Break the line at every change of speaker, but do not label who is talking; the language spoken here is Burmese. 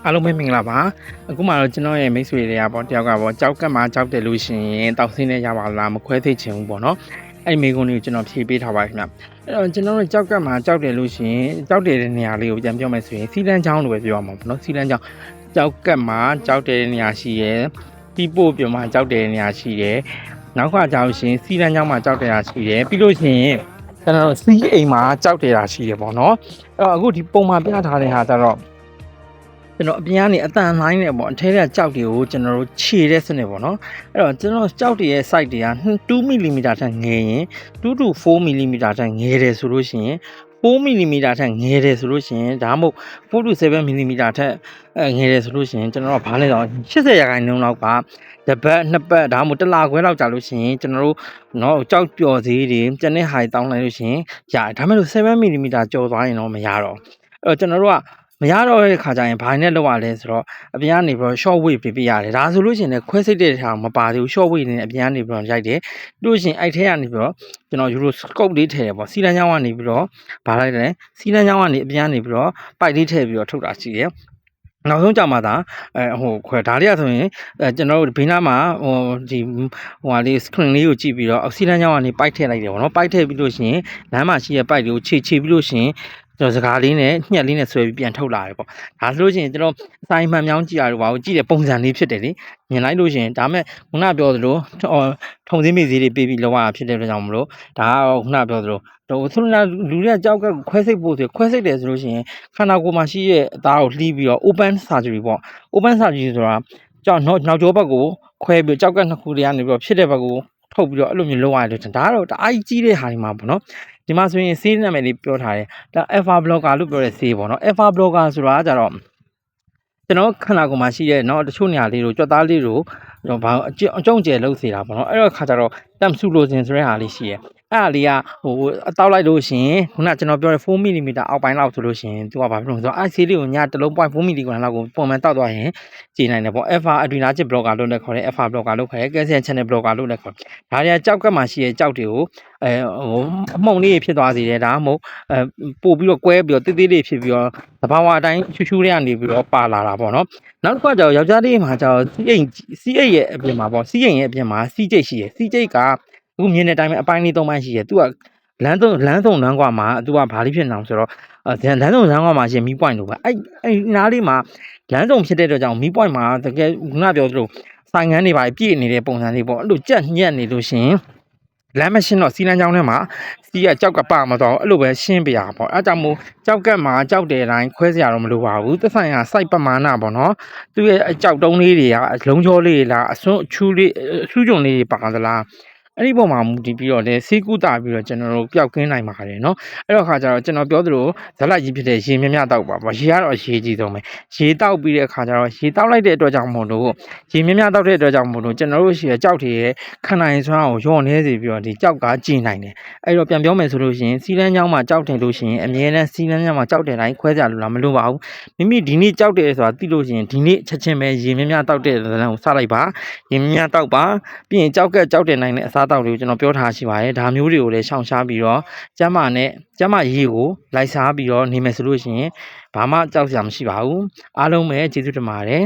အားလုံးပဲမင်္ဂလာပါအခုမှတော့ကျွန်တော်ရဲ့မိတ်ဆွေတွေကပေါ့တယောက်ကပေါ့ကြောက်ကတ်မှာကြောက်တယ်လို့ရှိရင်တောက်ဆင်းနေရပါလားမခွဲသိချင်ဘူးပေါ့နော်အဲ့မိကုန်းလေးကိုကျွန်တော်ဖြေပေးထားပါခင်ဗျအဲ့တော့ကျွန်တော်တို့ကြောက်ကတ်မှာကြောက်တယ်လို့ရှိရင်ကြောက်တယ်တဲ့နေရာလေးကိုပြန်ပြောမယ်ဆိုရင်စီလန်းချောင်းလို့ပဲပြောရမှာပေါ့နော်စီလန်းချောင်းကြောက်ကတ်မှာကြောက်တယ်တဲ့နေရာရှိရယ်တီးပို့ပြမှာကြောက်တယ်တဲ့နေရာရှိရယ်နောက်ကကြောက်ရှင်စီလန်းချောင်းမှာကြောက်တယ်တာရှိရယ်ပြီးလို့ရှိရင်ကျွန်တော်တို့စီးအိမ်မှာကြောက်တယ်တာရှိရယ်ပေါ့နော်အဲ့တော့အခုဒီပုံမှာပြထားတဲ့ဟာကျတော့ကျွန်တော်အပြင်ကနေအတန်လိုင်းနေပေါ့အထဲကကြောက်တွေကိုကျွန်တော်တို့ခြေတဲ့စနစ်ပေါ့နော်အဲ့တော့ကျွန်တော်ကြောက်တွေရဲ့ size တွေက2 mm ထက်ငယ်ရင်2 to 4 mm ထက်ငယ်တယ်ဆိုလို့ရှိရင်4 mm ထက်ငယ်တယ်ဆိုလို့ရှိရင်ဒါမှမဟုတ်4 to 7 mm ထက်ငယ်တယ်ဆိုလို့ရှိရင်ကျွန်တော်တို့ဘာလဲတော့80ရာခိုင်နှုန်းလောက်ကတပတ်နှစ်ပတ်ဒါမှမဟုတ်တစ်လခွဲလောက်ကြာလို့ရှိရင်ကျွန်တော်တို့နော်ကြောက်ပျော်သေးတွေကျန်တဲ့ဟာတောင်းလိုက်လို့ရှိရင်ရတယ်ဒါမှမဟုတ်7 mm ကျော်သွားရင်တော့မရတော့အဲ့တော့ကျွန်တော်တို့ကမရတော့တဲ့ခါကျရင်ဘာနဲ့လောက်ရလဲဆိုတော့အပြင်ကနေပြီးတော့ short weight ပြပြရတယ်ဒါဆိုလို့ရှိရင်လည်းခွဲစိတ်တဲ့ဟာမပါသေးဘူး short weight နဲ့အပြင်ကနေပြီးတော့ရိုက်တယ်ပြီးလို့ရှိရင်အဲ့ထဲကနေပြီးတော့ကျွန်တော် Euroscope လေးထည့်တယ်ပေါ့စီလန်းချောင်းကနေပြီးတော့ဘာလိုက်လဲစီလန်းချောင်းကနေအပြင်ကနေပြီးတော့ပိုက်လေးထည့်ပြီးတော့ထုတ်တာရှိတယ်နောက်ဆုံးကြမှာဒါခွဲဒါလေးရဆိုရင်ကျွန်တော်တို့ဘေးနားမှာဒီဟာလေး screen လေးကိုကြည့်ပြီးတော့အောက်ဆီဂျင်ချောင်းကနေပိုက်ထည့်လိုက်တယ်ပေါ့နော်ပိုက်ထည့်ပြီးလို့ရှိရင်လမ်းမှာရှိတဲ့ပိုက်လေးကိုခြေပြီးလို့ရှိရင်ကျွန်တော်စကားလေးနဲ့ညှက်လေးနဲ့ဆွဲပြီးပြန်ထုတ်လာတယ်ပေါ့ဒါဆိုလို့ရှိရင်ကျွန်တော်စိုင်းမှန်မြောင်းကြည့်ရတော့ဘာလို့ကြည့်တဲ့ပုံစံလေးဖြစ်တယ်လေမြင်လိုက်လို့ရှိရင်ဒါမဲ့ခုနပြောသလိုထုံစင်းမိစည်းတွေပေးပြီးလောက်ရဖြစ်တဲ့အတွက်ကြောင့်မလို့ဒါကခုနပြောသလိုတော့ဆိုတော့လူတွေကကြောက်ကခွဲစိတ်ဖို့ဆိုခွဲစိတ်တယ်ဆိုလို့ရှိရင်ခန္ဓာကိုယ်မှာရှိတဲ့အသားကိုလှီးပြီးတော့ open surgery ပေါ့ open surgery ဆိုတာကြောက်နောက်ကျောဘက်ကိုခွဲပြီးကြောက်ကနှစ်ခုတည်းကနေပြီးတော့ဖြစ်တဲ့ဘက်ကိုထုတ်ပြီးတော့အဲ့လိုမျိုးလုပ်ရတယ်ဒါကတော့တအားကြီးတဲ့ဟာတွေမှာပေါ့နော်ဒီမှာဆိုရင်ဆေးနာမည်လေးပြောထားတယ်ဒါ alpha blocker လို့ပြောတဲ့ဆေးပေါ့နော် alpha blocker ဆိုတာကကြတော့ကျွန်တော်ခန္ဓာကိုယ်မှာရှိတဲ့เนาะတချို့နေရာလေးတို့ကြွက်သားလေးတို့ဘာအကြုံကျဲလှုပ်စေတာပေါ့နော်အဲ့တော့ခါကြတော့တမ်ဆူလိုစင်ဆိုတဲ့ဟာလေးရှိရဲအဲ့ဒါလေးကအတောက်လိုက်လို့ရှိရင်ခုနကျွန်တော်ပြောတဲ့4 mm အောက်ပိုင်းလောက်ဆိုလို့ရှိရင်သူကဘာဖြစ်လို့ဆိုတော့အဲ့ဆေးလေးကိုညတစ်လုံး 0.4 mm လောက်ကိုပုံမှန်တောက်သွားရင်ကြည်နိုင်တယ်ပေါ့ alpha adrenergic blocker လို့လည်းခေါ်တယ် alpha blocker လို့ခေါ်တယ် calcium channel blocker လို့လည်းခေါ်တယ်ဒါတွေကကြောက်ကပ်မှာရှိတဲ့ကြောက်တွေကိုအမှုန်လေးဖြစ်သွားစေတယ်ဒါမှမဟုတ်ပို့ပြီးတော့ကွဲပြီးတော့တိတိလေးဖြစ်ပြီးတော့သဘာဝအတိုင်းရှူးရှူးလေးကနေပြီးတော့ပါလာတာပေါ့နော်နောက်တစ်ခါကျတော့ယောက်ျားလေးမှာကျတော့စီအိတ်ရဲ့အပြင်မှာပေါ့စီအိမ်ရဲ့အပြင်မှာစီကျိတ်ရှိရယ်စီကျိတ်ကအခုမြင်တဲ့အတိုင်းပဲအပိုင်းလေး၃ပိုင်းရှိရယ်သူကလမ်းစုံလမ်းကွာမှာသူကဘာလေးဖြစ်နေအောင်ဆိုတော့လမ်းစုံလမ်းကွာမှာရှင်မီးပွိုင်လို့ပဲအဲ့နားလေးမှာလမ်းစုံဖြစ်တဲ့အတွက်ကြောင့်မီးပွိုင်မှာတကယ်ခုနပြောသလိုဆိုင်ငန်းတွေပါပြည့်နေတဲ့ပုံစံလေးပေါ့အဲ့လိုကြက်ညက်နေလို့ရှင်လမ်းမရှင်းတော့စီလန်းချောင်းထဲမှာစီကကြောက်ကပမတော့အဲ့လိုပဲရှင်းပြရပေါ့အဲ့ကြောင့်မို့ကြောက်ကတ်မှာကြောက်တဲ့အတိုင်းခွဲစရာတော့မလိုပါဘူးသက်ဆိုင်ရာ site ပမာဏပေါ့နော်သူရဲ့အကြောက်တုံးလေးတွေကလုံးချောလေးလားအစွန်းအချူလေးအဆူးကြုံလေးတွေပါသလားအဲ့ဒီပုံမှာမူတည်ပြီးတော့လေဆေးကုသပြီးတော့ကျွန်တော်တို့ပျောက်ကင်းနိုင်ပါတယ်เนาะအဲ့တော့ခါကျတော့ကျွန်တော်ပြောသလိုဇက်လက်ကြီးဖြစ်တဲ့ရေမြမြတောက်ပါပေါ့ရေကတော့ရေကြီးဆုံးပဲရေတောက်ပြီးတဲ့အခါကျတော့ရေတောက်လိုက်တဲ့အတွက်ကြောင့်မို့လို့ရေမြမြတောက်တဲ့အတွက်ကြောင့်မို့လို့ကျွန်တော်တို့ရှိရကြောက်တွေရဲ့ခန္ဓာရင်စွမ်းကိုရော့နေစေပြီးတော့ဒီကြောက်ကကျင်နိုင်တယ်အဲ့တော့ပြန်ပြောမယ်ဆိုလို့ရှိရင်စီလန်းချောင်းမှာကြောက်တယ်လို့ရှိရင်အမြဲတမ်းစီလန်းချောင်းမှာကြောက်တယ်တိုင်းခွဲကြလို့လားမလို့ပါဘူးမိမိဒီနေ့ကြောက်တယ်ဆိုတာသိလို့ရှိရင်ဒီနေ့ချက်ချင်းပဲရေမြမြတောက်တဲ့ဇလန်ကိုစလိုက်ပါရေမြမြတောက်ပါပြီးရင်ကြောက်တယ်နိုင်တဲ့အစားတောက်တွေကိုကျွန်တော်ပြောထားရှိပါတယ်ဒါမျိုးတွေကိုလည်းရှောင်ရှားပြီးတော့ကျမရေကိုလိုက်စားပြီးတော့နေမယ်ဆိုလို့ရှိရင်ဘာမှကြောက်စရာမရှိပါဘူးအားလုံးပဲကျေးဇူးတင်ပါတယ်